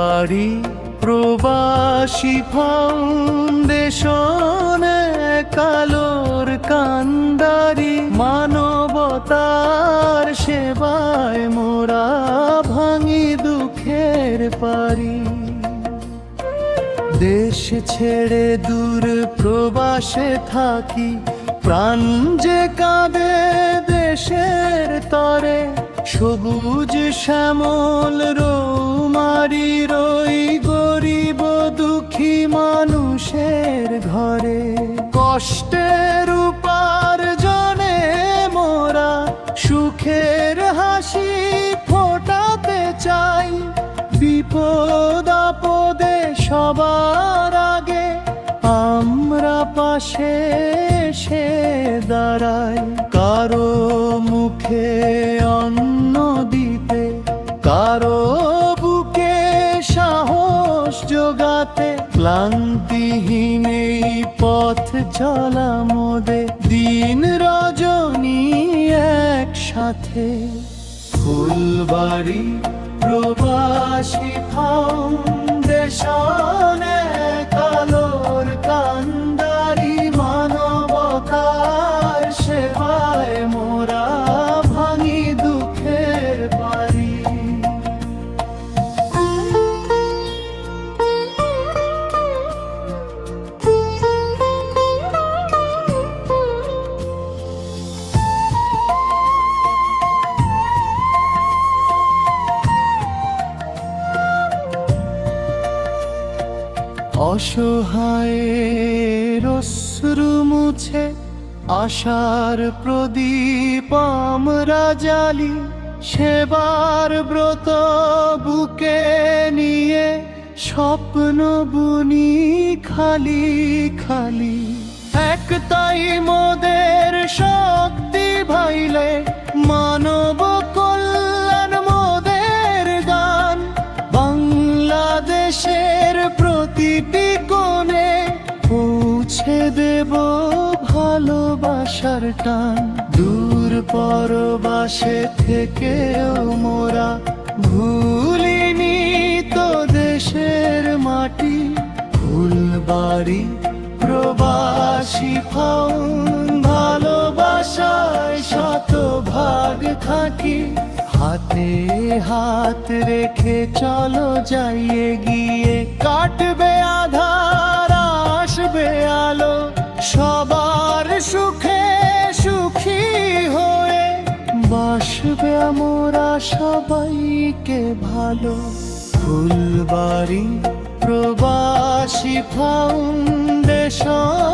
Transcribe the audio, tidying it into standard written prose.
ফুলবাড়ি প্রবাসী ফাউন্ডেশনে কালোর কান্ডারি মানবতার সেবায় মোরা ভাঙি দুঃখের পারি। দেশ ছেড়ে দূর প্রবাসে থাকি, প্রাণ যে কাঁদে দেশের তরে। সবুজ শ্যামল রৌমারি রই গরিব দুঃখী মানুষের ঘরে। কষ্টের উপার্জনে মোরা সুখের হাসি ফোটাতে চাই। বিপদ আপদে সবার আগে আমরা পাশে এসে দাঁড়াই। কারো মুখে অন্ন দিতে, কারো বুকে সাহস জোগাতে। ক্লান্তিহীন এই পথ চলা মোদের দিন রজনী একসাথে। ফুলবাড়ি প্রবাসী ফাউন্ডেশনে কালোর কান্ডারি মানবতার সেবায় মোরা ভাঙি দুঃখের পারি। অসহায়ের অশ্রু মুছে আশার প্রদীপ আমরা জ্বালি। সেবার ব্রত বুকে নিয়ে স্বপ্ন বুনি খালি খালি। একটাই মোদের শক্তি ভাইলে, মানব কল্যাণ মোদের গান। বাংলাদেশের প্রতিটি কোণে পৌঁছে দেব ভালোবাসার টান। দূর পরবাসে থেকেও মোরা ভুলিনি তো দেশের মাটি। ফুলবাড়ি প্রবাসী ফাউন্ড ভালোবাসায় শতভাগ থাকি। হাতে হাত রেখে চলো যাই এগিয়ে, কাটবে আধার আসবে আলো। সবার সুখে সুখী হয়ে বাসবে আমরা সবাইকে ভালো। ফুলবাড়ি প্রবাসী ফাউন্ডেশন।